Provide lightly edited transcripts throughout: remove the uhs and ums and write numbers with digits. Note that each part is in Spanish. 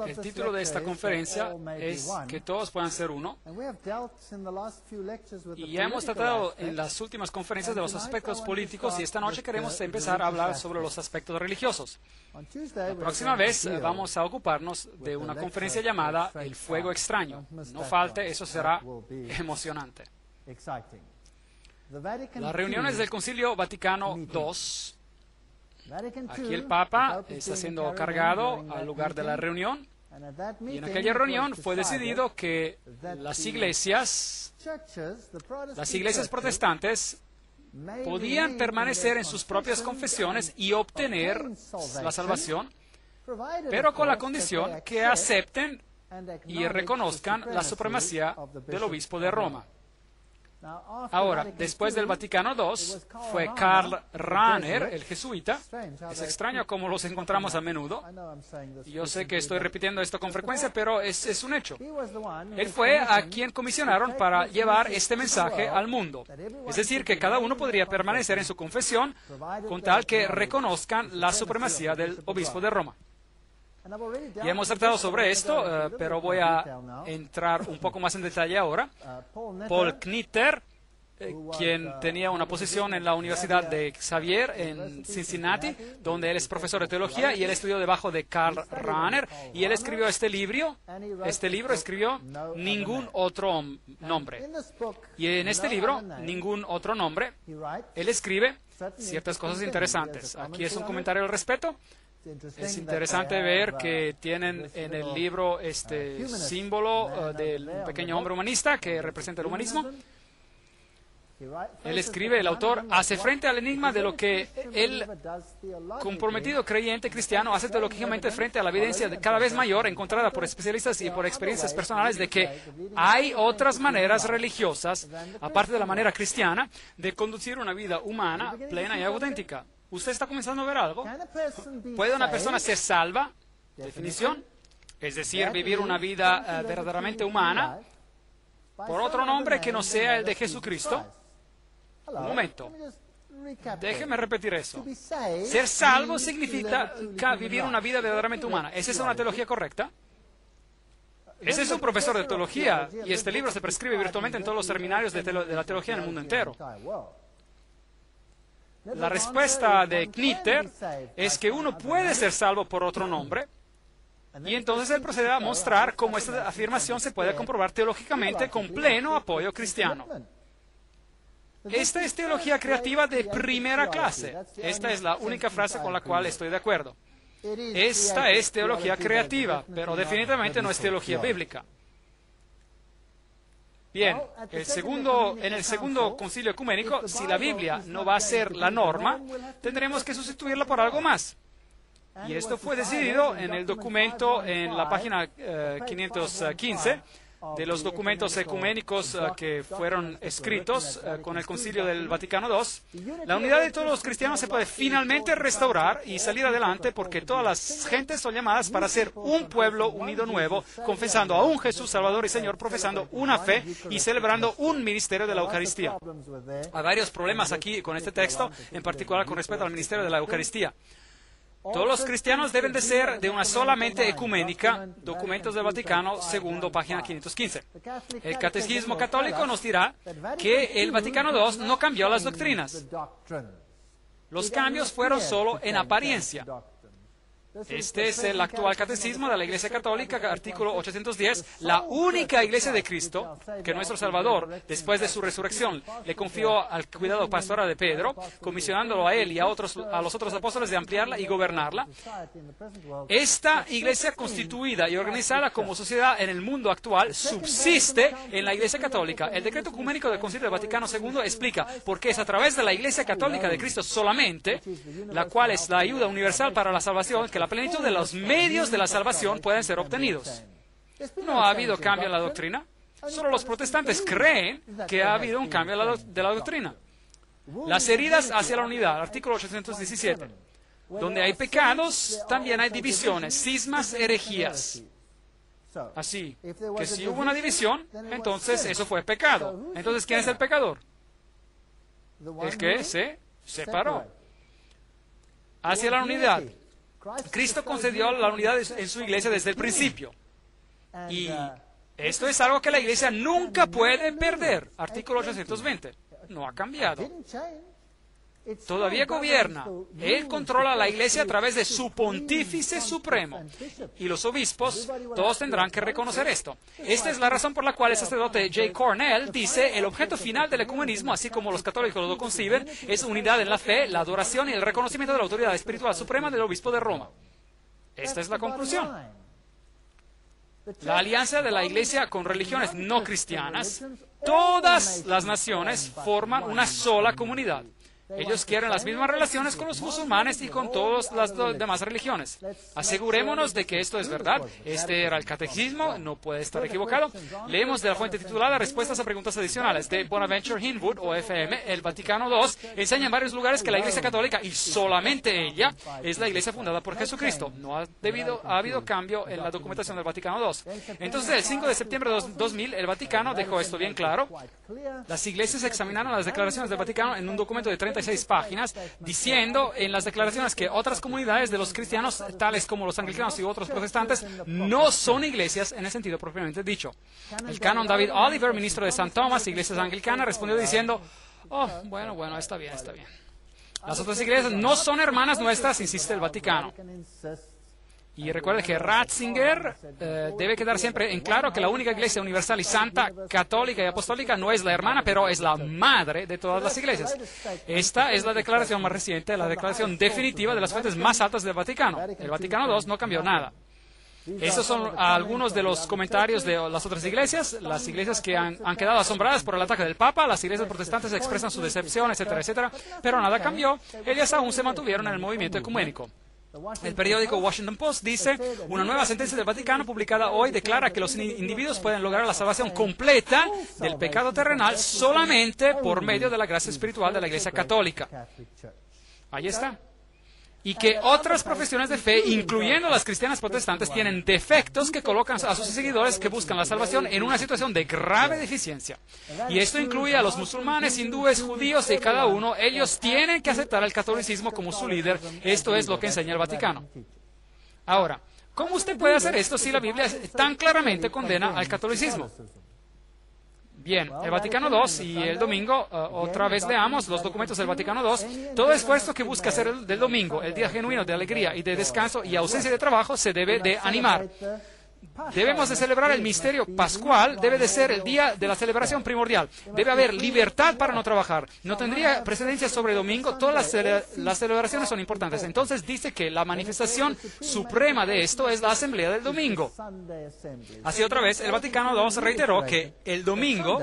El título de esta conferencia es Que todos puedan ser uno. Y ya hemos tratado en las últimas conferencias de los aspectos políticos y esta noche queremos empezar a hablar sobre los aspectos religiosos. La próxima vez vamos a ocuparnos de una conferencia llamada El Fuego Extraño. No falte, eso será emocionante. Las reuniones del Concilio Vaticano II. Aquí el Papa está siendo cargado al lugar de la reunión y en aquella reunión fue decidido que las iglesias protestantes podían permanecer en sus propias confesiones y obtener la salvación, pero con la condición que acepten y reconozcan la supremacía del obispo de Roma. Ahora, después del Vaticano II, fue Karl Rahner, el jesuita. Es extraño cómo los encontramos a menudo. Yo sé que estoy repitiendo esto con frecuencia, pero es un hecho. Él fue a quien comisionaron para llevar este mensaje al mundo. Es decir, que cada uno podría permanecer en su confesión con tal que reconozcan la supremacía del obispo de Roma. Ya hemos tratado sobre esto, pero voy a entrar un poco más en detalle ahora. Paul Knitter, quien tenía una posición en la Universidad de Xavier en Cincinnati, donde él es profesor de teología, y él estudió debajo de Karl Rahner, y él escribió este libro escribió Ningún Otro Nombre. Y en este libro, Ningún Otro Nombre, él escribe ciertas cosas interesantes. Aquí es un comentario al respecto. Es interesante ver que tienen en el libro este símbolo del pequeño hombre humanista que representa el humanismo. Él escribe, el autor, hace frente al enigma de lo que el comprometido creyente cristiano hace teológicamente frente a la evidencia cada vez mayor encontrada por especialistas y por experiencias personales de que hay otras maneras religiosas, aparte de la manera cristiana, de conducir una vida humana, plena y auténtica. ¿Usted está comenzando a ver algo? ¿Puede una persona ser salva? Definición. Es decir, vivir una vida verdaderamente humana por otro nombre que no sea el de Jesucristo. Un momento. Déjeme repetir eso. Ser salvo significa vivir una vida verdaderamente humana. ¿Es esa una teología correcta? Ese es un profesor de teología y este libro se prescribe virtualmente en todos los seminarios de la teología en el mundo entero. La respuesta de Knitter es que uno puede ser salvo por otro nombre, y entonces él procede a mostrar cómo esta afirmación se puede comprobar teológicamente con pleno apoyo cristiano. Esta es teología creativa de primera clase. Esta es la única frase con la cual estoy de acuerdo. Esta es teología creativa, pero definitivamente no es teología bíblica. Bien, en el segundo concilio ecuménico, si la Biblia no va a ser la norma, tendremos que sustituirla por algo más. Y esto fue decidido en el documento, en la página 515, de los documentos ecuménicos que fueron escritos con el Concilio del Vaticano II. La unidad de todos los cristianos se puede finalmente restaurar y salir adelante porque todas las gentes son llamadas para ser un pueblo unido nuevo, confesando a un Jesús Salvador y Señor, profesando una fe y celebrando un ministerio de la Eucaristía. Hay varios problemas aquí con este texto, en particular con respecto al ministerio de la Eucaristía. Todos los cristianos deben de ser de una sola mente ecuménica, documentos del Vaticano II, página 515. El Catecismo Católico nos dirá que el Vaticano II no cambió las doctrinas. Los cambios fueron solo en apariencia. Este es el actual catecismo de la Iglesia Católica, artículo 810. La única Iglesia de Cristo que nuestro Salvador, después de su resurrección, le confió al cuidado pastoral de Pedro, comisionándolo a él y a los otros apóstoles de ampliarla y gobernarla. Esta Iglesia constituida y organizada como sociedad en el mundo actual subsiste en la Iglesia Católica. El decreto ecuménico del Concilio del Vaticano II explica por qué es a través de la Iglesia Católica de Cristo solamente, la cual es la ayuda universal para la salvación, que la plenitud de los medios de la salvación pueden ser obtenidos. No ha habido cambio en la doctrina. Solo los protestantes creen que ha habido un cambio de la doctrina. Las heridas hacia la unidad, artículo 817. Donde hay pecados, también hay divisiones, cismas, herejías. Así que si hubo una división, entonces eso fue pecado. Entonces, ¿quién es el pecador? El que se separó. Hacia la unidad. Cristo concedió la unidad en su iglesia desde el principio. Y esto es algo que la iglesia nunca puede perder. Artículo 820. No ha cambiado. Todavía gobierna. Él controla la iglesia a través de su pontífice supremo. Y los obispos, todos tendrán que reconocer esto. Esta es la razón por la cual el sacerdote J. Cornell dice: el objeto final del ecumenismo, así como los católicos lo conciben, es unidad en la fe, la adoración y el reconocimiento de la autoridad espiritual suprema del obispo de Roma. Esta es la conclusión. La alianza de la iglesia con religiones no cristianas, todas las naciones forman una sola comunidad. Ellos quieren las mismas relaciones con los musulmanes y con todas las demás religiones. Asegurémonos de que esto es verdad. Este era el catecismo, no puede estar equivocado. Leemos de la fuente titulada Respuestas a preguntas adicionales de Bonaventure Hinwood, OFM, el Vaticano II. Enseña en varios lugares que la Iglesia Católica, y solamente ella, es la iglesia fundada por Jesucristo. No ha habido cambio en la documentación del Vaticano II. Entonces, el 5 de septiembre de 2000, el Vaticano dejó esto bien claro. Las iglesias examinaron las declaraciones del Vaticano en un documento de 36 páginas, diciendo en las declaraciones que otras comunidades de los cristianos, tales como los anglicanos y otros protestantes, no son iglesias en el sentido propiamente dicho. El canon David Oliver, ministro de St. Thomas, iglesias anglicanas, respondió diciendo: oh, bueno, está bien. Las otras iglesias no son hermanas nuestras, insiste el Vaticano. Y recuerde que Ratzinger debe quedar siempre en claro que la única iglesia universal y santa, católica y apostólica no es la hermana, pero es la madre de todas las iglesias. Esta es la declaración más reciente, la declaración definitiva de las fuentes más altas del Vaticano. El Vaticano II no cambió nada. Estos son algunos de los comentarios de las otras iglesias, las iglesias que han quedado asombradas por el ataque del Papa. Las iglesias protestantes expresan su decepción, etcétera, etcétera, pero nada cambió. Ellas aún se mantuvieron en el movimiento ecuménico. El periódico Washington Post dice: una nueva sentencia del Vaticano publicada hoy declara que los individuos pueden lograr la salvación completa del pecado terrenal solamente por medio de la gracia espiritual de la Iglesia Católica. Ahí está. Y que otras profesiones de fe, incluyendo las cristianas protestantes, tienen defectos que colocan a sus seguidores que buscan la salvación en una situación de grave deficiencia. Y esto incluye a los musulmanes, hindúes, judíos y cada uno. Ellos tienen que aceptar el catolicismo como su líder. Esto es lo que enseña el Vaticano. Ahora, ¿cómo usted puede hacer esto si la Biblia tan claramente condena al catolicismo? Bien, el Vaticano II y el domingo, otra vez leamos los documentos del Vaticano II. Todo esfuerzo que busca hacer del domingo el día genuino de alegría y de descanso y ausencia de trabajo se debe de animar. Debemos de celebrar el misterio pascual, debe de ser el día de la celebración primordial. Debe haber libertad para no trabajar. No tendría precedencia sobre el domingo, todas las celebraciones son importantes. Entonces dice que la manifestación suprema de esto es la asamblea del domingo. Así otra vez, el Vaticano II reiteró que el domingo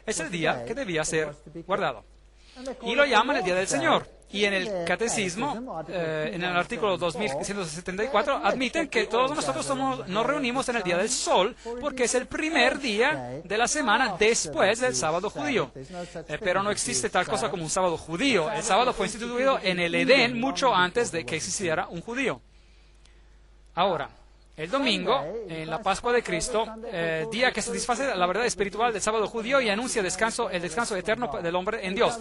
es el día que debía ser guardado. Y lo llaman el Día del Señor. Y en el Catecismo, en el artículo 2174, admiten que todos nosotros nos reunimos en el Día del Sol, porque es el primer día de la semana después del sábado judío. Pero no existe tal cosa como un sábado judío. El sábado fue instituido en el Edén mucho antes de que existiera un judío. Ahora, el domingo, en la Pascua de Cristo, día que satisface la verdad espiritual del sábado judío y anuncia el descanso eterno del hombre en Dios.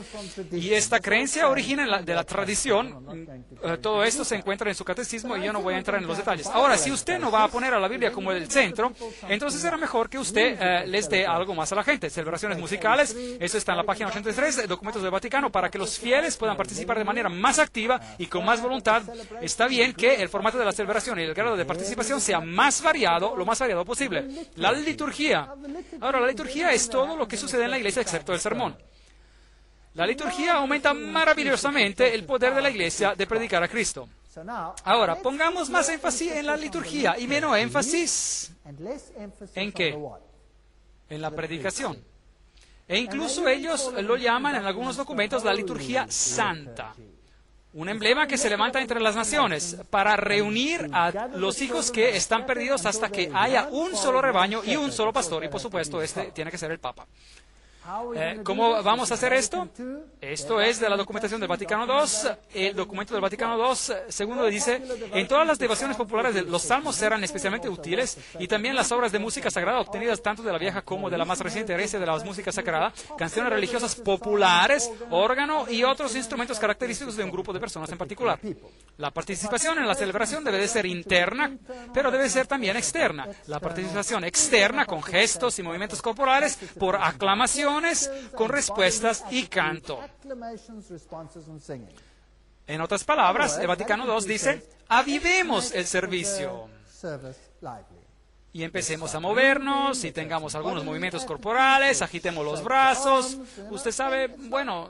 Y esta creencia origina de la tradición. Todo esto se encuentra en su catecismo y yo no voy a entrar en los detalles. Ahora, si usted no va a poner a la Biblia como el centro, entonces será mejor que usted les dé algo más a la gente. Celebraciones musicales, eso está en la página 83, documentos del Vaticano, para que los fieles puedan participar de manera más activa y con más voluntad. Está bien que el formato de la celebración y el grado de participación sea más variado, lo más variado posible. La liturgia. Ahora, la liturgia es todo lo que sucede en la iglesia excepto el sermón. La liturgia aumenta maravillosamente el poder de la iglesia de predicar a Cristo. Ahora, pongamos más énfasis en la liturgia y menos énfasis ¿en qué? En la predicación. E incluso ellos lo llaman en algunos documentos la liturgia santa. Un emblema que se levanta entre las naciones para reunir a los hijos que están perdidos hasta que haya un solo rebaño y un solo pastor. Y por supuesto, este tiene que ser el Papa. ¿Cómo vamos a hacer esto? Esto es de la documentación del Vaticano II. El documento del Vaticano II, segundo, dice: en todas las devociones populares los salmos serán especialmente útiles, y también las obras de música sagrada obtenidas tanto de la vieja como de la más reciente herencia de la música sagrada, canciones religiosas populares, órgano y otros instrumentos característicos de un grupo de personas en particular. La participación en la celebración debe de ser interna, pero debe ser también externa. La participación externa con gestos y movimientos corporales, por aclamaciones, con respuestas y canto. En otras palabras, el Vaticano II dice: avivemos el servicio y empecemos a movernos y tengamos algunos movimientos corporales, agitemos los brazos. Usted sabe, bueno,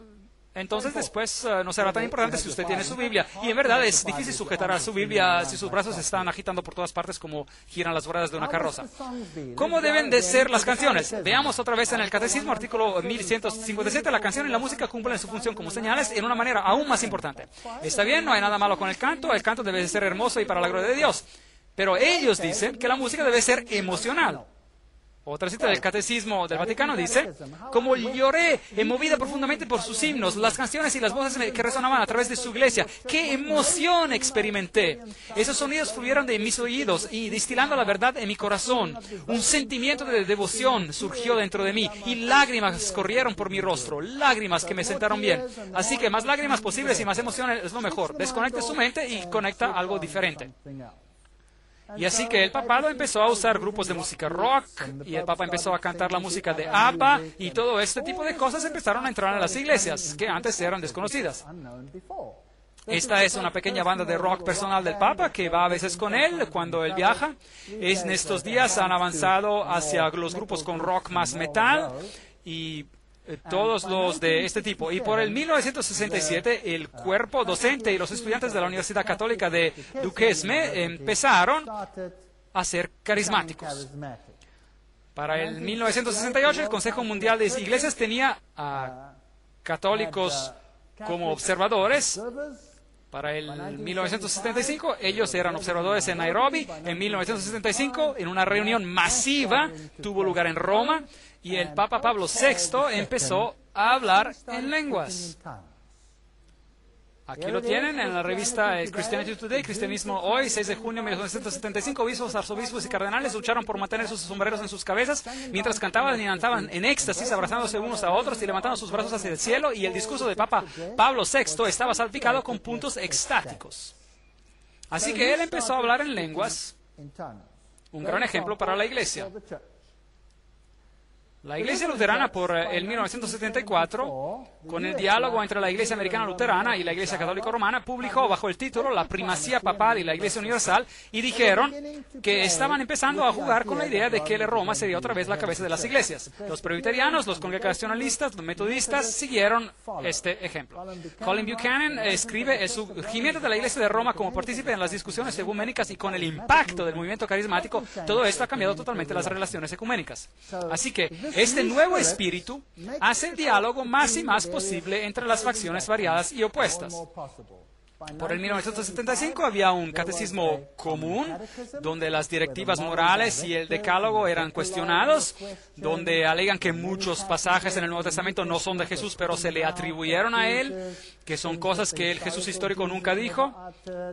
entonces después no será tan importante si usted tiene su Biblia. Y en verdad es difícil sujetar a su Biblia si sus brazos se están agitando por todas partes como giran las ruedas de una carroza. ¿Cómo deben de ser las canciones? Veamos otra vez en el Catecismo, artículo 1157, la canción y la música cumplen su función como señales en una manera aún más importante. Está bien, no hay nada malo con el canto debe de ser hermoso y para la gloria de Dios. Pero ellos dicen que la música debe ser emocional. Otra cita del Catecismo del Vaticano dice: como lloré, movida profundamente por sus himnos, las canciones y las voces que resonaban a través de su iglesia, ¡qué emoción experimenté! Esos sonidos fluyeron de mis oídos y, distilando la verdad en mi corazón, un sentimiento de devoción surgió dentro de mí y lágrimas corrieron por mi rostro, lágrimas que me sentaron bien. Así que más lágrimas posibles y más emociones es lo mejor. Desconecte su mente y conecta algo diferente. Y así que el papado empezó a usar grupos de música rock, y el papa empezó a cantar la música de ABBA, y todo este tipo de cosas empezaron a entrar en las iglesias, que antes eran desconocidas. Esta es una pequeña banda de rock personal del Papa que va a veces con él cuando él viaja. En estos días han avanzado hacia los grupos con rock más metal, y todos los de este tipo. Y por el 1967, el cuerpo docente y los estudiantes de la Universidad Católica de Duquesne empezaron a ser carismáticos. Para el 1968, el Consejo Mundial de Iglesias tenía a católicos como observadores. Para el 1975, ellos eran observadores en Nairobi. En 1975, en una reunión masiva, tuvo lugar en Roma, y el Papa Pablo VI empezó a hablar en lenguas. Aquí lo tienen en la revista Christianity Today, Cristianismo Hoy, 6 de junio de 1975. Obispos, arzobispos y cardenales lucharon por mantener sus sombreros en sus cabezas mientras cantaban y cantaban en éxtasis, abrazándose unos a otros y levantando sus brazos hacia el cielo, y el discurso de Papa Pablo VI estaba salpicado con puntos extáticos. Así que él empezó a hablar en lenguas, un gran ejemplo para la iglesia. La Iglesia Luterana, por el 1974, con el diálogo entre la Iglesia Americana Luterana y la Iglesia Católica Romana, publicó bajo el título La primacía papal y la Iglesia Universal, y dijeron que estaban empezando a jugar con la idea de que Roma sería otra vez la cabeza de las iglesias. Los presbiterianos, los congregacionalistas, los metodistas siguieron este ejemplo. Colin Buchanan escribe: el surgimiento de la Iglesia de Roma como partícipe en las discusiones ecuménicas y con el impacto del movimiento carismático, todo esto ha cambiado totalmente las relaciones ecuménicas. Así que este nuevo espíritu hace el diálogo más y más posible entre las facciones variadas y opuestas. Por el 1975 había un catecismo común, donde las directivas morales y el decálogo eran cuestionados, donde alegan que muchos pasajes en el Nuevo Testamento no son de Jesús, pero se le atribuyeron a él, que son cosas que el Jesús histórico nunca dijo.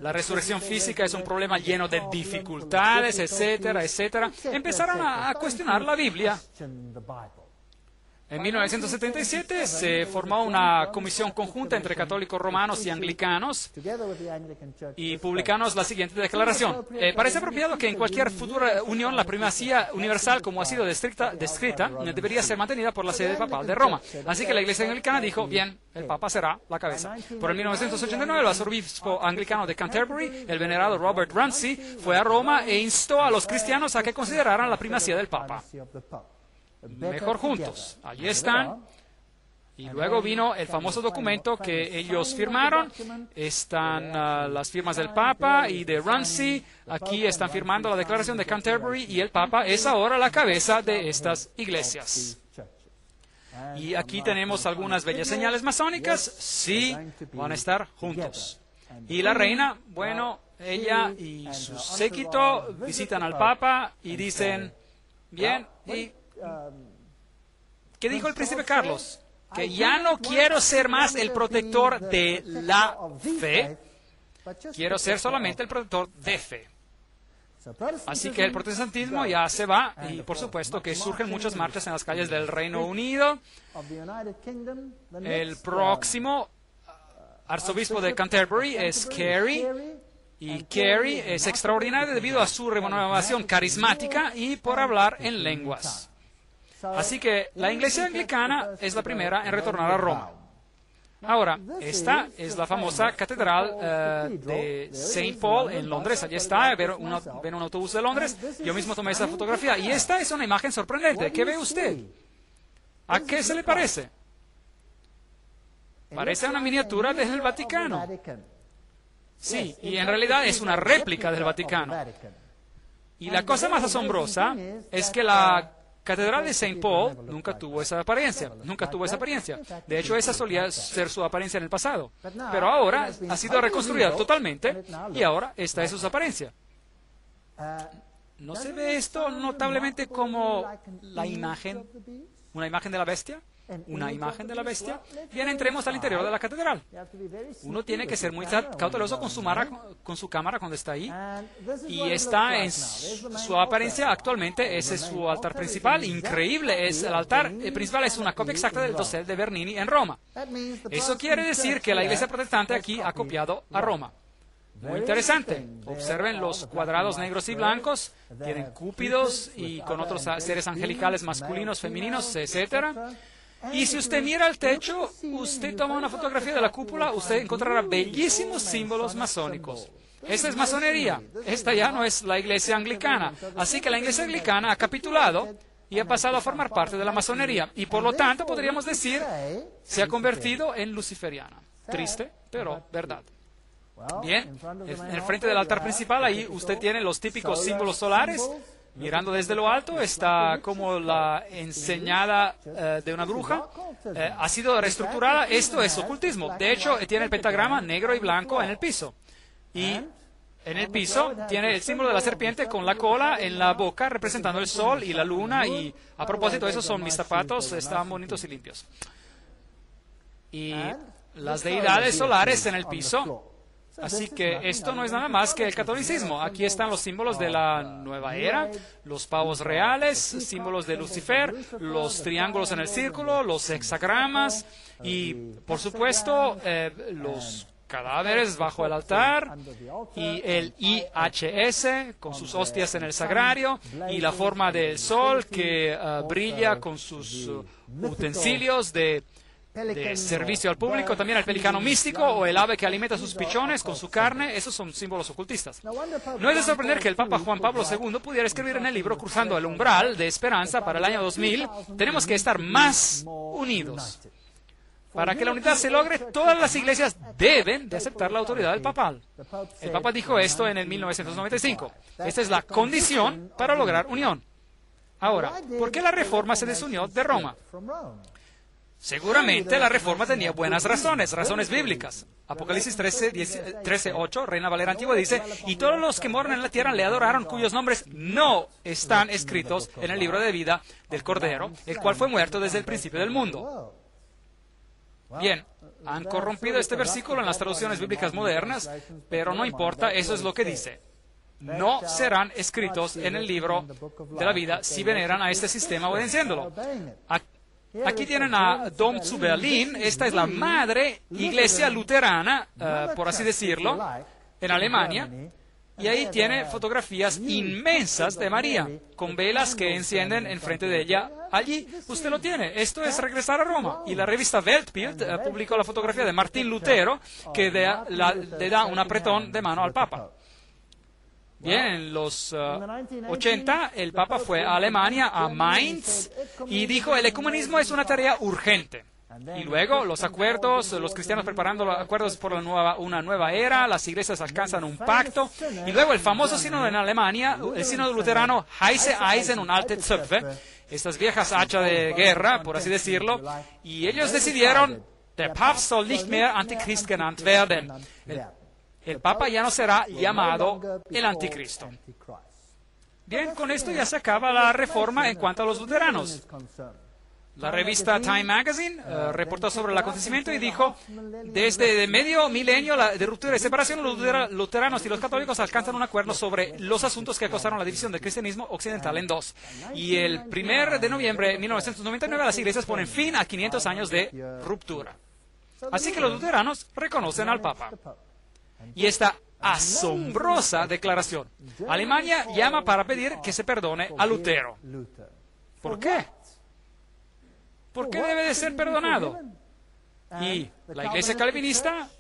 La resurrección física es un problema lleno de dificultades, etcétera, etcétera. Empezaron a cuestionar la Biblia. En 1977 se formó una comisión conjunta entre católicos romanos y anglicanos, y publicamos la siguiente declaración: parece apropiado que en cualquier futura unión la primacía universal, como ha sido descrita, debería ser mantenida por la sede papal de Roma. Así que la Iglesia anglicana dijo: bien, el Papa será la cabeza. Por el 1989, el arzobispo anglicano de Canterbury, el venerado Robert Ramsay, fue a Roma e instó a los cristianos a que consideraran la primacía del Papa. Mejor juntos. Allí están. Y luego vino el famoso documento que ellos firmaron. Están las firmas del Papa y de Ramsay. Aquí están firmando la declaración de Canterbury, y el Papa es ahora la cabeza de estas iglesias. Y aquí tenemos algunas bellas señales masónicas. Sí, van a estar juntos. Y la reina, bueno, ella y su séquito visitan al Papa y dicen: bien, y ¿Qué dijo el príncipe Carlos? Que ya no quiero ser más el protector de la fe, quiero ser solamente el protector de fe. Así que el protestantismo ya se va, y por supuesto que surgen muchas marchas en las calles del Reino Unido. El próximo arzobispo de Canterbury es Carey, y Carey es extraordinario debido a su renovación carismática y por hablar en lenguas. Así que la Iglesia Anglicana es la primera en retornar a Roma. Ahora, esta es la famosa catedral de St. Paul en Londres. Allí está, ven un autobús de Londres. Yo mismo tomé esta fotografía. Y esta es una imagen sorprendente. ¿Qué ve usted? ¿A qué se le parece? Parece una miniatura del Vaticano. Sí, y en realidad es una réplica del Vaticano. Y la cosa más asombrosa es que la Catedral de St. Paul nunca tuvo esa apariencia. De hecho, esa solía ser su apariencia en el pasado. Pero ahora ha sido reconstruida totalmente y ahora esta es su apariencia. ¿No se ve esto notablemente como la imagen, una imagen de la bestia? ¿Una imagen de la bestia? Bien, entremos al interior de la catedral. Uno tiene que ser muy cauteloso con su cámara cuando está ahí. Y está en su apariencia actualmente. Ese es su altar principal. Increíble. El altar principal es una copia exacta del dosel de Bernini en Roma. Eso quiere decir que la iglesia protestante aquí ha copiado a Roma. Muy interesante. Observen los cuadrados negros y blancos. Tienen cúpidos y con otros seres angelicales masculinos, femeninos, etcétera. Y si usted mira al techo, usted toma una fotografía de la cúpula, usted encontrará bellísimos símbolos masónicos. Esta es masonería. Esta ya no es la iglesia anglicana. Así que la iglesia anglicana ha capitulado y ha pasado a formar parte de la masonería. Y por lo tanto, podríamos decir, se ha convertido en luciferiana. Triste, pero verdad. Bien, en el frente del altar principal, ahí usted tiene los típicos símbolos solares. Mirando desde lo alto está como la enseñada de una bruja. Ha sido reestructurada. Esto es ocultismo. De hecho, tiene el pentagrama negro y blanco en el piso. Y en el piso tiene el símbolo de la serpiente con la cola en la boca, representando el sol y la luna. Y a propósito, esos son mis zapatos. Están bonitos y limpios. Y las deidades solares en el piso. Así que esto no es nada más que el catolicismo. Aquí están los símbolos de la nueva era, los pavos reales, símbolos de Lucifer, los triángulos en el círculo, los hexagramas y, por supuesto, los cadáveres bajo el altar y el IHS con sus hostias en el sagrario y la forma del sol que brilla con sus utensilios de servicio al público, también el pelicano místico o el ave que alimenta sus pichones con su carne. Esos son símbolos ocultistas. No es de sorprender que el Papa Juan Pablo II pudiera escribir en el libro Cruzando el umbral de esperanza para el año 2000, tenemos que estar más unidos. Para que la unidad se logre, todas las iglesias deben de aceptar la autoridad del papal. El Papa dijo esto en el 1995. Esta es la condición para lograr unión. Ahora, ¿por qué la Reforma se desunió de Roma? Seguramente la Reforma tenía buenas razones bíblicas. Apocalipsis 13:8, Reina Valera Antigua dice, y todos los que moran en la tierra le adoraron, cuyos nombres no están escritos en el libro de vida del Cordero, el cual fue muerto desde el principio del mundo. Bien, han corrompido este versículo en las traducciones bíblicas modernas, pero no importa, eso es lo que dice. No serán escritos en el libro de la vida si veneran a este sistema obedeciéndolo. Aquí tienen a Dom zu Berlin. Esta es la madre iglesia luterana, por así decirlo, en Alemania. Y ahí tiene fotografías inmensas de María, con velas que encienden enfrente de ella. Allí usted lo tiene. Esto es regresar a Roma. Y la revista Weltbild publicó la fotografía de Martín Lutero, que le da un apretón de mano al Papa. Bien, en los 80 el Papa fue a Alemania, a Mainz, y dijo, el ecumenismo es una tarea urgente. Y luego los cristianos preparando acuerdos por una nueva era, las iglesias alcanzan un pacto, y luego el famoso sínodo en Alemania, el sínodo luterano Heise Eisen und alte Zöpfe, estas viejas hachas de guerra, por así decirlo, y ellos decidieron, der Papst soll nicht mehr Antichrist genannt werden. El Papa ya no será llamado el Anticristo. Bien, con esto ya se acaba la Reforma en cuanto a los luteranos. La revista Time Magazine reportó sobre el acontecimiento y dijo, desde medio milenio de ruptura y separación, los luteranos y los católicos alcanzan un acuerdo sobre los asuntos que causaron la división del cristianismo occidental en dos. Y el 1 de noviembre de 1999 las iglesias ponen fin a 500 años de ruptura. Así que los luteranos reconocen al Papa. Y esta asombrosa declaración. Alemania llama para pedir que se perdone a Lutero. ¿Por qué? ¿Por qué debe de ser perdonado? Y la iglesia calvinista,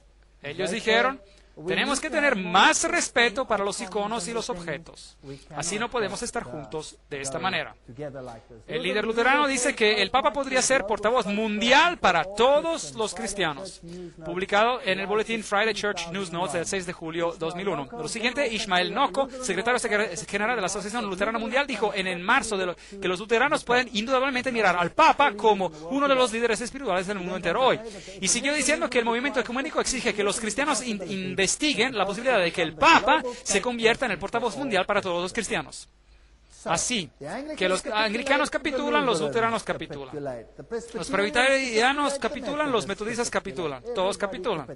ellos dijeron, tenemos que tener más respeto para los iconos y los objetos. Así no podemos estar juntos de esta manera. El líder luterano dice que el Papa podría ser portavoz mundial para todos los cristianos. Publicado en el boletín Friday Church News Notes del 6 de julio 2001. Lo siguiente, Ishmael Noko, secretario general de la Asociación Luterana Mundial, dijo en marzo que los luteranos pueden indudablemente mirar al Papa como uno de los líderes espirituales del mundo entero hoy. Y siguió diciendo que el movimiento ecuménico exige que los cristianos investiguen la posibilidad de que el Papa se convierta en el portavoz mundial para todos los cristianos. Así que los anglicanos capitulan, los luteranos capitulan. Los presbiterianos capitulan, los metodistas capitulan. Todos capitulan.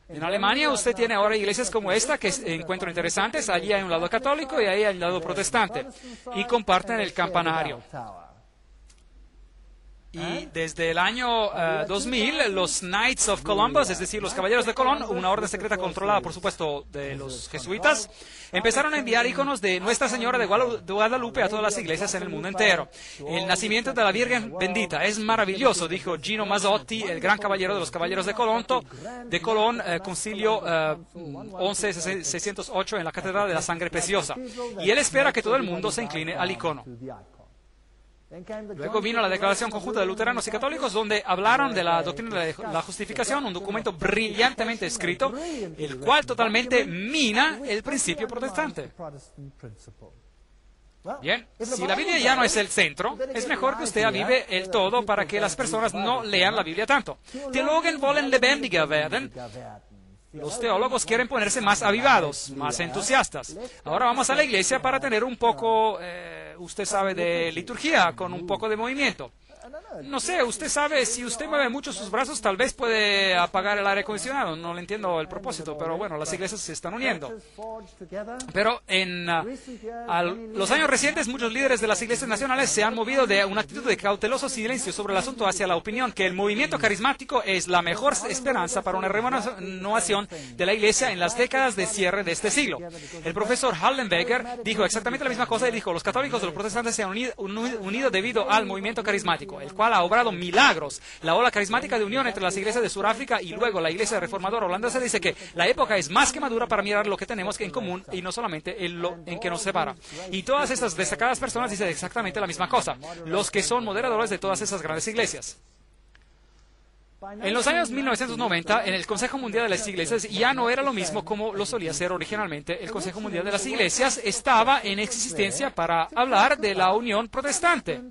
En Alemania usted tiene ahora iglesias como esta que encuentro interesantes. Allí hay un lado católico y ahí hay un lado protestante. Y comparten el campanario. Y desde el año 2000, los Knights of Columbus, es decir, los Caballeros de Colón, una orden secreta controlada, por supuesto, de los jesuitas, empezaron a enviar iconos de Nuestra Señora de Guadalupe a todas las iglesias en el mundo entero. El nacimiento de la Virgen bendita es maravilloso, dijo Gino Mazzotti, el gran caballero de los Caballeros de Colón, concilio 11-608 en la Catedral de la Sangre Preciosa. Y él espera que todo el mundo se incline al icono. Luego vino la declaración conjunta de luteranos y católicos, donde hablaron de la doctrina de la justificación, un documento brillantemente escrito, el cual totalmente mina el principio protestante. Bien, si la Biblia ya no es el centro, es mejor que usted avive el todo para que las personas no lean la Biblia tanto. Theologen wollen lebendiger werden. Los teólogos quieren ponerse más avivados, más entusiastas. Ahora vamos a la iglesia para tener un poco, usted sabe, de liturgia, con un poco de movimiento. No sé, usted sabe, si usted mueve mucho sus brazos, tal vez puede apagar el aire acondicionado. No le entiendo el propósito, pero bueno, las iglesias se están uniendo. Pero en los años recientes, muchos líderes de las iglesias nacionales se han movido de una actitud de cauteloso silencio sobre el asunto hacia la opinión que el movimiento carismático es la mejor esperanza para una renovación de la iglesia en las décadas de cierre de este siglo. El profesor Hallenberger dijo exactamente la misma cosa y dijo, los católicos y los protestantes se han unido debido al movimiento carismático, el cual ha obrado milagros. La ola carismática de unión entre las iglesias de Sudáfrica y luego la iglesia reformadora holandesa dice que la época es más que madura para mirar lo que tenemos en común y no solamente en que nos separa. Y todas estas destacadas personas dicen exactamente la misma cosa, los que son moderadores de todas esas grandes iglesias. En los años 1990, en el Consejo Mundial de las Iglesias ya no era lo mismo como lo solía ser originalmente. El Consejo Mundial de las Iglesias estaba en existencia para hablar de la unión protestante.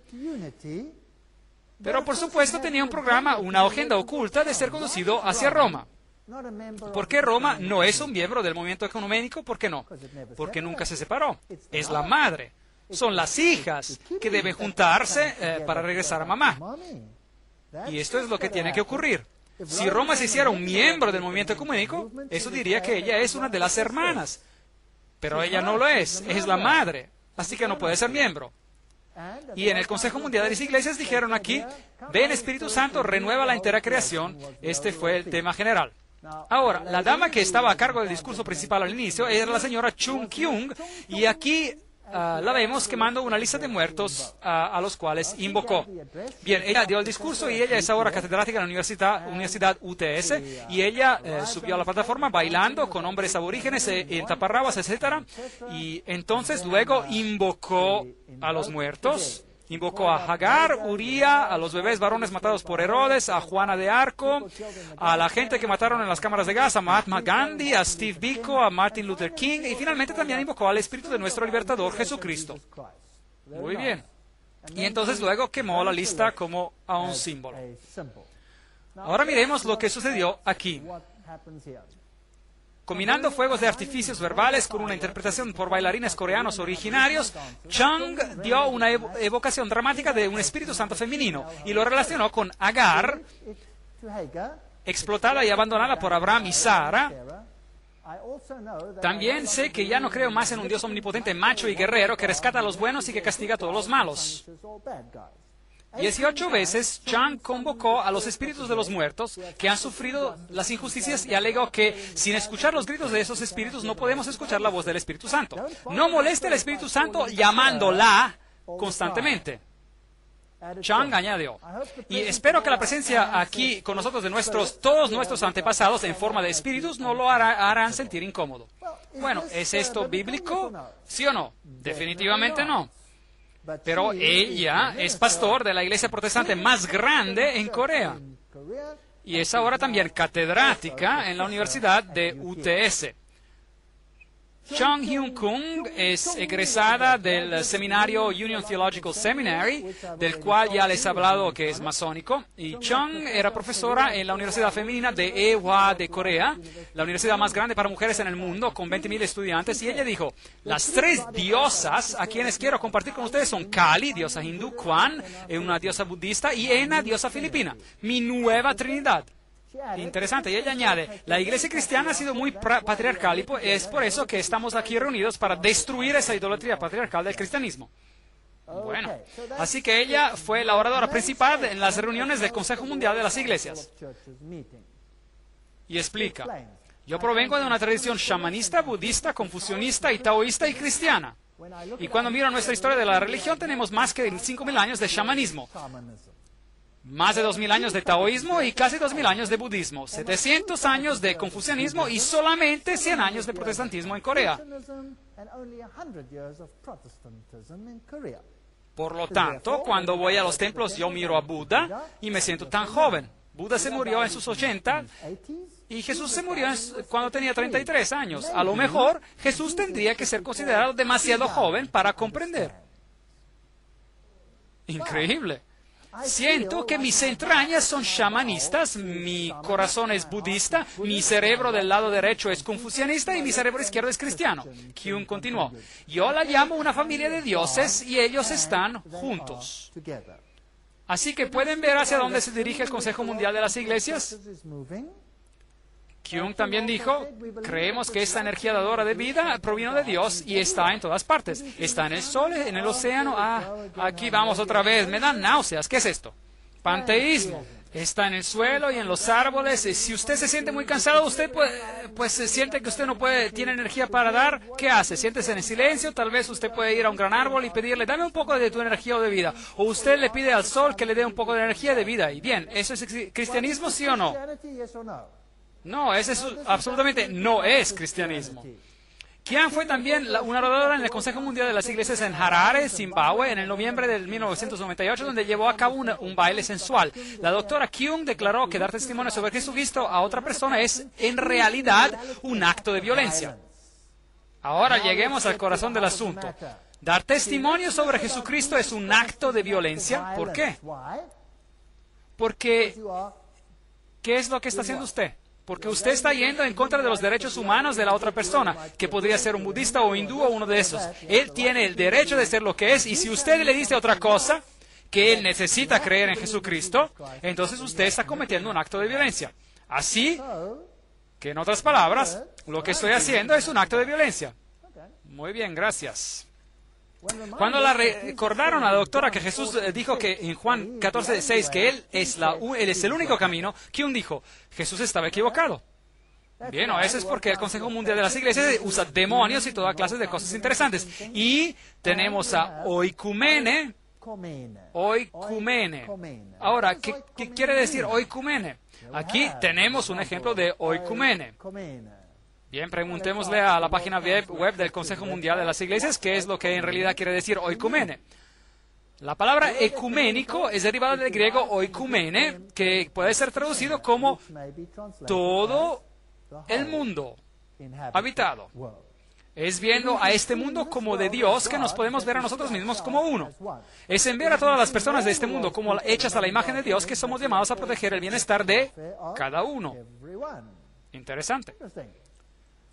Pero por supuesto tenía un programa, una agenda oculta de ser conducido hacia Roma. ¿Por qué Roma no es un miembro del movimiento ecuménico? ¿Por qué no? Porque nunca se separó. Es la madre. Son las hijas que deben juntarse para regresar a mamá. Y esto es lo que tiene que ocurrir. Si Roma se hiciera un miembro del movimiento ecuménico, eso diría que ella es una de las hermanas. Pero ella no lo es la madre. Así que no puede ser miembro. Y en el Consejo Mundial de las Iglesias dijeron aquí, ven Espíritu Santo, renueva la entera creación. Este fue el tema general. Ahora, la dama que estaba a cargo del discurso principal al inicio era la señora Chung Kyung, y aquí la vemos quemando una lista de muertos a los cuales invocó. Bien, ella dio el discurso y ella es ahora catedrática en la Universidad UTS, y ella subió a la plataforma bailando con hombres aborígenes en taparrabas, etc. Y entonces luego invocó a los muertos. Invocó a Hagar, Uría, a los bebés varones matados por Herodes, a Juana de Arco, a la gente que mataron en las cámaras de gas, a Mahatma Gandhi, a Steve Biko, a Martin Luther King, y finalmente también invocó al Espíritu de nuestro libertador Jesucristo. Muy bien. Y entonces luego quemó la lista como a un símbolo. Ahora miremos lo que sucedió aquí. Combinando fuegos de artificios verbales con una interpretación por bailarines coreanos originarios, Chung dio una evocación dramática de un Espíritu Santo femenino y lo relacionó con Agar, explotada y abandonada por Abraham y Sara. También sé que ya no creo más en un Dios omnipotente, macho y guerrero, que rescata a los buenos y que castiga a todos los malos. 18 veces Chung convocó a los espíritus de los muertos que han sufrido las injusticias y alegó que sin escuchar los gritos de esos espíritus no podemos escuchar la voz del Espíritu Santo. No moleste al Espíritu Santo llamándola constantemente. Chung añadió, y espero que la presencia aquí con nosotros de todos nuestros antepasados en forma de espíritus no lo harán sentir incómodo. Bueno, ¿es esto bíblico? ¿Sí o no? Definitivamente no. Pero ella es pastor de la iglesia protestante más grande en Corea. Y es ahora también catedrática en la Universidad de UTS. Chung Hyun-kung es egresada del seminario Union Theological Seminary, del cual ya les he hablado que es masónico. Y Chung era profesora en la Universidad Femenina de Ewha de Corea, la universidad más grande para mujeres en el mundo, con 20.000 estudiantes. Y ella dijo, las tres diosas a quienes quiero compartir con ustedes son Kali, diosa hindú, Kwan, una diosa budista, y Ena, diosa filipina, mi nueva Trinidad. Interesante. Y ella añade, la iglesia cristiana ha sido muy patriarcal y es por eso que estamos aquí reunidos para destruir esa idolatría patriarcal del cristianismo. Bueno, así que ella fue la oradora principal en las reuniones del Consejo Mundial de las Iglesias. Y explica, yo provengo de una tradición shamanista, budista, confucionista y taoísta y cristiana. Y cuando miro nuestra historia de la religión, tenemos más que 5.000 años de shamanismo. Más de 2.000 años de taoísmo y casi 2.000 años de budismo, 700 años de confucianismo y solamente 100 años de protestantismo en Corea. Por lo tanto, cuando voy a los templos yo miro a Buda y me siento tan joven. Buda se murió en sus 80 y Jesús se murió cuando tenía 33 años. A lo mejor Jesús tendría que ser considerado demasiado joven para comprender. Increíble. Siento que mis entrañas son shamanistas, mi corazón es budista, mi cerebro del lado derecho es confucianista y mi cerebro izquierdo es cristiano. Kyung continuó, yo la llamo una familia de dioses y ellos están juntos. Así que pueden ver hacia dónde se dirige el Consejo Mundial de las Iglesias. Kyung también dijo, creemos que esta energía dadora de vida provino de Dios y está en todas partes. Está en el sol, en el océano. Aquí vamos otra vez. Me dan náuseas. ¿Qué es esto? Panteísmo. Está en el suelo y en los árboles. Si usted se siente muy cansado, usted pues se siente que usted no tiene energía para dar. ¿Qué hace? Siéntese en silencio. Tal vez usted puede ir a un gran árbol y pedirle, dame un poco de tu energía o de vida. O usted le pide al sol que le dé un poco de energía de vida. Y bien, ¿eso es cristianismo, sí o no? No, absolutamente no es cristianismo. Qian fue también una oradora en el Consejo Mundial de las Iglesias en Harare, Zimbabue, en el noviembre de 1998, donde llevó a cabo un baile sensual. La doctora Kyung declaró que dar testimonio sobre Jesucristo a otra persona es en realidad un acto de violencia. Ahora lleguemos al corazón del asunto. Dar testimonio sobre Jesucristo es un acto de violencia. ¿Por qué? Porque, ¿qué es lo que está haciendo usted? Porque usted está yendo en contra de los derechos humanos de la otra persona, que podría ser un budista o hindú o uno de esos. Él tiene el derecho de ser lo que es, y si usted le dice otra cosa, que él necesita creer en Jesucristo, entonces usted está cometiendo un acto de violencia. Así que, en otras palabras, lo que estoy haciendo es un acto de violencia. Muy bien, gracias. Cuando la recordaron a la doctora que Jesús dijo que en Juan 14:6 que Él es el único camino, Kyung dijo, Jesús estaba equivocado. Bien, eso es porque el Consejo Mundial de las Iglesias usa demonios y toda clase de cosas interesantes. Y tenemos a oikumene. Ahora, ¿qué quiere decir oikumene? Aquí tenemos un ejemplo de oikumene. Bien, preguntémosle a la página web del Consejo Mundial de las Iglesias qué es lo que en realidad quiere decir oikumene. La palabra ecuménico es derivada del griego oikumene, que puede ser traducido como todo el mundo habitado. Es viendo a este mundo como de Dios que nos podemos ver a nosotros mismos como uno. Es en ver a todas las personas de este mundo como hechas a la imagen de Dios que somos llamados a proteger el bienestar de cada uno. Interesante.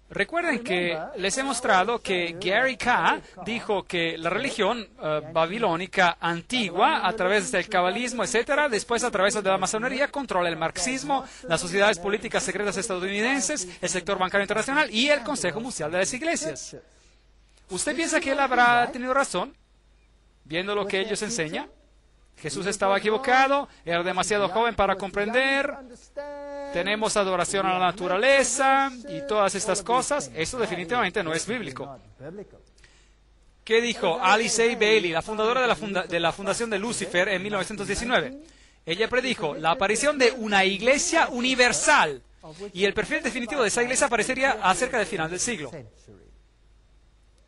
Recuerden que les he mostrado que Gary K. dijo que la religión babilónica antigua, a través del cabalismo, etcétera, después a través de la masonería, controla el marxismo, las sociedades políticas secretas estadounidenses, el sector bancario internacional y el Consejo Mundial de las Iglesias. ¿Usted piensa que él habrá tenido razón, viendo lo que ellos enseñan? Jesús estaba equivocado, era demasiado joven para comprender, tenemos adoración a la naturaleza y todas estas cosas. Eso definitivamente no es bíblico. ¿Qué dijo Alice A. Bailey, la fundadora de la Fundación de Lucifer en 1919? Ella predijo la aparición de una iglesia universal y el perfil definitivo de esa iglesia aparecería acerca del final del siglo.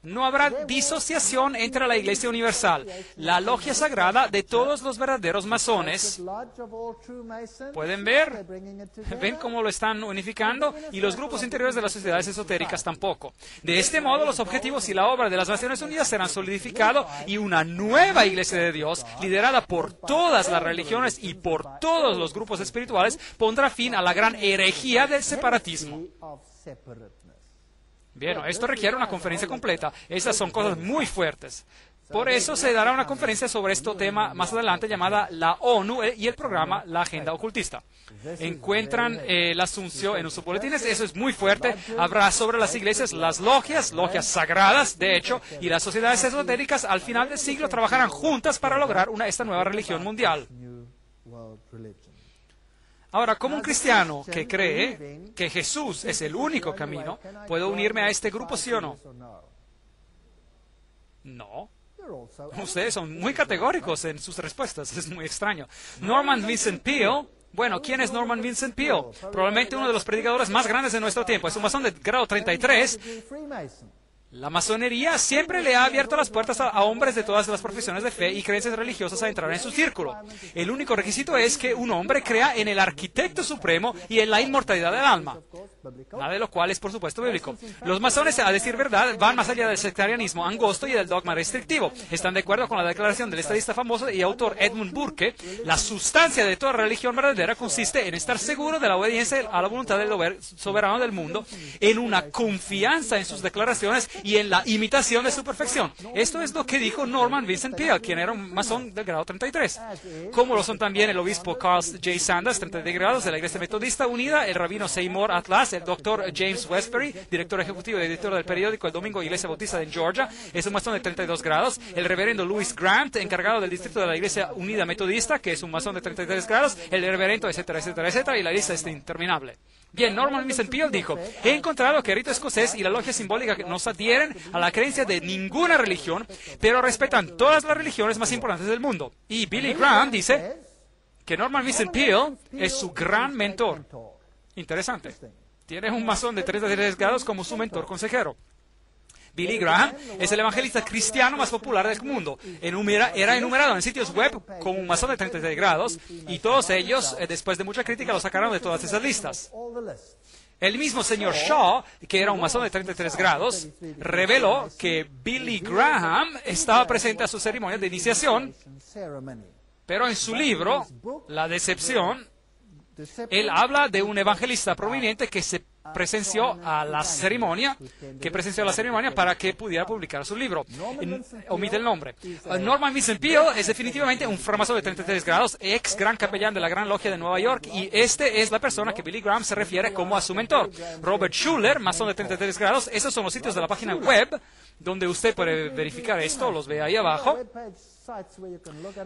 No habrá disociación entre la Iglesia Universal, la logia sagrada de todos los verdaderos masones. ¿Pueden ver? ¿Ven cómo lo están unificando? Y los grupos interiores de las sociedades esotéricas tampoco. De este modo, los objetivos y la obra de las Naciones Unidas serán solidificados y una nueva Iglesia de Dios, liderada por todas las religiones y por todos los grupos espirituales, pondrá fin a la gran herejía del separatismo. Bien, esto requiere una conferencia completa. Esas son cosas muy fuertes. Por eso se dará una conferencia sobre este tema más adelante llamada la ONU y el programa La Agenda Ocultista. Encuentran el asuncio en sus boletines, eso es muy fuerte. Habrá sobre las iglesias, las logias sagradas, de hecho, y las sociedades esotéricas al final del siglo trabajarán juntas para lograr esta nueva religión mundial. Ahora, como un cristiano que cree que Jesús es el único camino, ¿puedo unirme a este grupo, sí o no? No. Ustedes son muy categóricos en sus respuestas, es muy extraño. Norman Vincent Peale. Bueno, ¿quién es Norman Vincent Peale? Probablemente uno de los predicadores más grandes de nuestro tiempo. Es un masón de grado 33. La masonería siempre le ha abierto las puertas a hombres de todas las profesiones de fe y creencias religiosas a entrar en su círculo. El único requisito es que un hombre crea en el arquitecto supremo y en la inmortalidad del alma. Nada de lo cual es, por supuesto, bíblico. Los masones, a decir verdad, van más allá del sectarianismo angosto y del dogma restrictivo. Están de acuerdo con la declaración del estadista famoso y autor Edmund Burke. La sustancia de toda religión verdadera consiste en estar seguro de la obediencia a la voluntad del soberano del mundo, en una confianza en sus declaraciones y en la imitación de su perfección. Esto es lo que dijo Norman Vincent Peale, quien era un masón del grado 33. Como lo son también el obispo Carl J. Sanders, 33 grados, de la Iglesia Metodista Unida, el rabino Seymour Atlas, el doctor James Westbury, director ejecutivo y editor del periódico El Domingo Iglesia Bautista en Georgia, es un masón de 32 grados, el reverendo Louis Grant, encargado del distrito de la Iglesia Unida Metodista, que es un masón de 33 grados, el reverendo, etcétera, etcétera, etcétera, y la lista es interminable. Bien, Norman Vincent Peale dijo: he encontrado que el rito escocés y la logia simbólica no se adhieren a la creencia de ninguna religión, pero respetan todas las religiones más importantes del mundo. Y Billy Graham dice que Norman Vincent Peale es su gran mentor. Interesante. Tiene un masón de 33 grados como su mentor consejero. Billy Graham es el evangelista cristiano más popular del mundo. Era enumerado en sitios web como un masón de 33 grados y todos ellos, después de mucha crítica, lo sacaron de todas esas listas. El mismo señor Shaw, que era un masón de 33 grados, reveló que Billy Graham estaba presente a su ceremonia de iniciación, pero en su libro, La Decepción, él habla de un evangelista prominente que presenció la ceremonia para que pudiera publicar su libro. Omite el nombre. Norman Vincent Peale es definitivamente un framasón de 33 grados, ex gran capellán de la Gran Logia de Nueva York, y este es la persona que Billy Graham se refiere como a su mentor. Robert Schuller, masón de 33 grados, esos son los sitios de la página web donde usted puede verificar esto, los ve ahí abajo.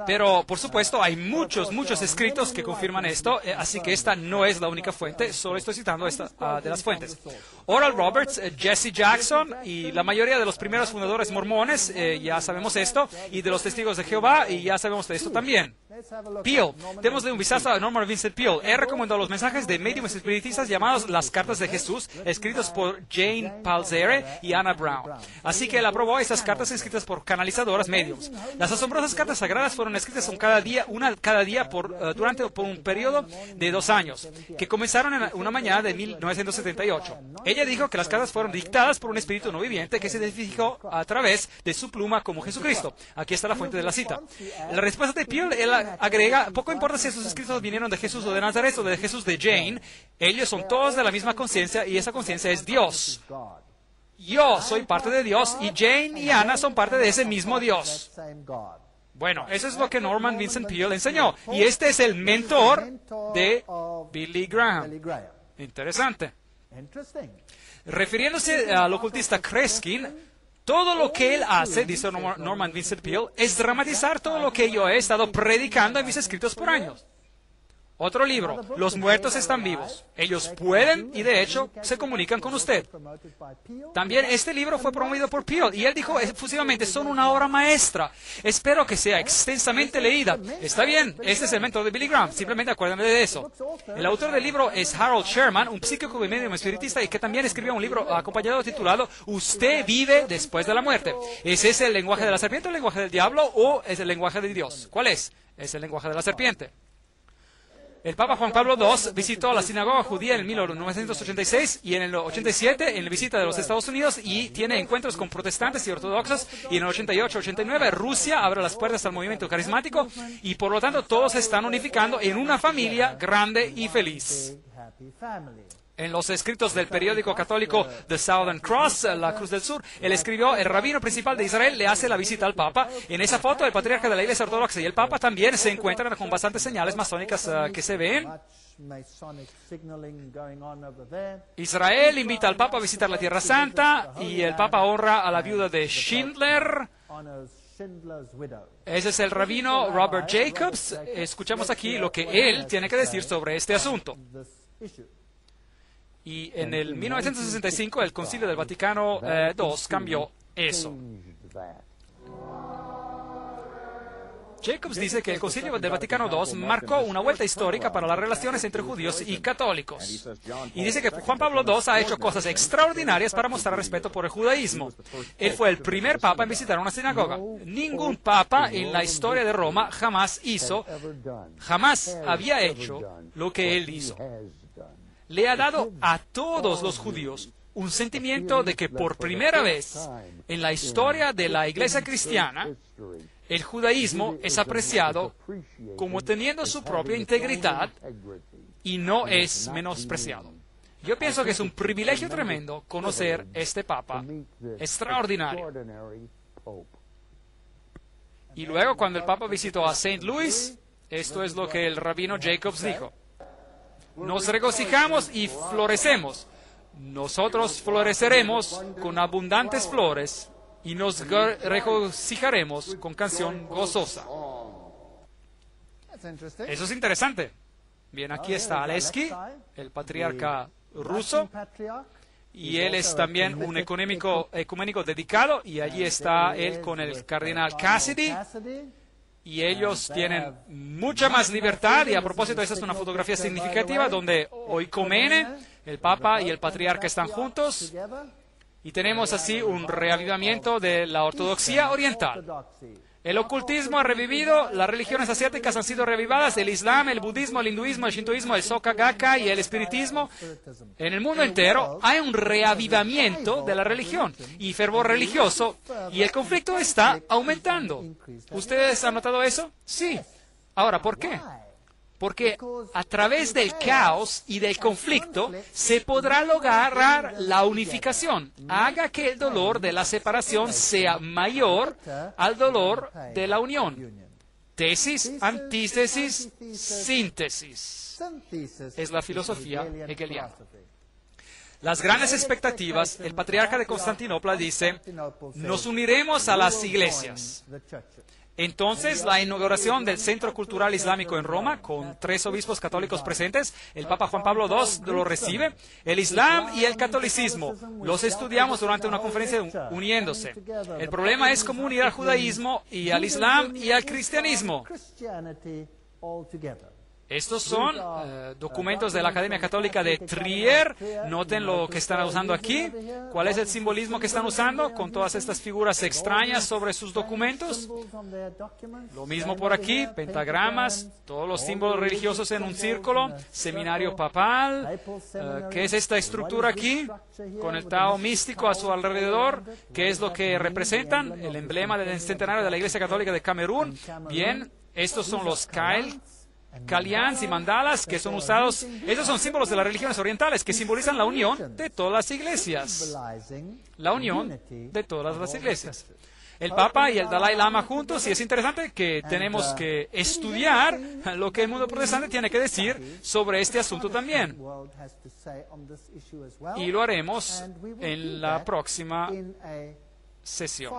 Pero, por supuesto, hay muchos escritos que confirman esto, así que esta no es la única fuente, solo estoy citando esta de las fuentes. Oral Roberts, Jesse Jackson y la mayoría de los primeros fundadores mormones, ya sabemos esto, y de los testigos de Jehová, y ya sabemos de esto también. Peale, démosle un vistazo a Norman Vincent Peale. Él recomendó los mensajes de médiumes espiritistas llamados Las Cartas de Jesús, escritos por Jane Palzere y Anna Brown. Así que él aprobó estas cartas escritas por canalizadoras médiums. Las nombrosas cartas sagradas fueron escritas una cada día durante un periodo de 2 años, que comenzaron en una mañana de 1978. Ella dijo que las cartas fueron dictadas por un espíritu no viviente que se identificó a través de su pluma como Jesucristo. Aquí está la fuente de la cita. La respuesta de Peale, él agrega, poco importa si esos escritos vinieron de Jesús o de Nazaret o de Jesús de Jane, ellos son todos de la misma conciencia y esa conciencia es Dios. Yo soy parte de Dios y Jane y Anna son parte de ese mismo Dios. Bueno, eso es lo que Norman Vincent Peale enseñó. Y este es el mentor de Billy Graham. Interesante. Refiriéndose al ocultista Kreskin, todo lo que él hace, dice Norman Vincent Peale, es dramatizar todo lo que yo he estado predicando en mis escritos por años. Otro libro, Los muertos están vivos. Ellos pueden y de hecho se comunican con usted. También este libro fue promovido por Peale y él dijo efusivamente, son una obra maestra. Espero que sea extensamente leída. Está bien, este es el mentor de Billy Graham, simplemente acuérdense de eso. El autor del libro es Harold Sherman, un psíquico y medium espiritista y que también escribió un libro acompañado titulado Usted vive después de la muerte. ¿Es ese el lenguaje de la serpiente, el lenguaje del diablo o es el lenguaje de Dios? ¿Cuál es? Es el lenguaje de la serpiente. El Papa Juan Pablo II visitó la sinagoga judía en 1986 y en el 87 en la visita de los Estados Unidos y tiene encuentros con protestantes y ortodoxos y en el 88-89 Rusia abre las puertas al movimiento carismático y por lo tanto todos se están unificando en una familia grande y feliz. En los escritos del periódico católico The Southern Cross, La Cruz del Sur, él escribió, el rabino principal de Israel le hace la visita al Papa. En esa foto, el patriarca de la Iglesia Ortodoxa y el Papa también se encuentran con bastantes señales masónicas que se ven. Israel invita al Papa a visitar la Tierra Santa y el Papa honra a la viuda de Schindler. Ese es el rabino Robert Jacobs. Escuchamos aquí lo que él tiene que decir sobre este asunto. Y en el 1965 el Concilio del Vaticano II cambió eso. Jacobs dice que el Concilio del Vaticano II marcó una vuelta histórica para las relaciones entre judíos y católicos. Y dice que Juan Pablo II ha hecho cosas extraordinarias para mostrar respeto por el judaísmo. Él fue el primer papa en visitar una sinagoga. Ningún papa en la historia de Roma jamás había hecho lo que él hizo. Le ha dado a todos los judíos un sentimiento de que por primera vez en la historia de la iglesia cristiana, el judaísmo es apreciado como teniendo su propia integridad y no es menospreciado. Yo pienso que es un privilegio tremendo conocer este Papa extraordinario. Y luego cuando el Papa visitó a St. Louis, esto es lo que el rabino Jacobs dijo. Nos regocijamos y florecemos. Nosotros floreceremos con abundantes flores y nos regocijaremos con canción gozosa. Eso es interesante. Bien, aquí está Aleski, el patriarca ruso, y él es también un ecuménico dedicado, y allí está él con el cardenal Cassidy. Y ellos tienen mucha más libertad, y a propósito, esa es una fotografía significativa donde Oikomene, el Papa y el Patriarca están juntos, y tenemos así un reavivamiento de la ortodoxia oriental. El ocultismo ha revivido, las religiones asiáticas han sido reavivadas, el Islam, el budismo, el hinduismo, el shintoísmo, el Soka Gakkai y el espiritismo. En el mundo entero hay un reavivamiento de la religión y fervor religioso, y el conflicto está aumentando. ¿Ustedes han notado eso? Sí. Ahora, ¿por qué? Porque a través del caos y del conflicto se podrá lograr la unificación. Haga que el dolor de la separación sea mayor al dolor de la unión. Tesis, antítesis, síntesis. Es la filosofía hegeliana. Las grandes expectativas, el patriarca de Constantinopla dice, nos uniremos a las iglesias. Entonces, la inauguración del Centro Cultural Islámico en Roma, con 3 obispos católicos presentes, el Papa Juan Pablo II lo recibe. El Islam y el catolicismo los estudiamos durante una conferencia uniéndose. El problema es cómo unir al judaísmo y al Islam y al cristianismo. Estos son documentos de la Academia Católica de Trier. Noten lo que están usando aquí. ¿Cuál es el simbolismo que están usando con todas estas figuras extrañas sobre sus documentos? Lo mismo por aquí, pentagramas, todos los símbolos religiosos en un círculo, seminario papal. ¿Qué es esta estructura aquí? Con el Tao místico a su alrededor. ¿Qué es lo que representan? El emblema del centenario de la Iglesia Católica de Camerún. Bien, estos son los Kalyans y mandalas que son usados. Estos son símbolos de las religiones orientales que simbolizan la unión de todas las iglesias. La unión de todas las iglesias. El Papa y el Dalai Lama juntos, y es interesante que tenemos que estudiar lo que el mundo protestante tiene que decir sobre este asunto también. Y lo haremos en la próxima sesión.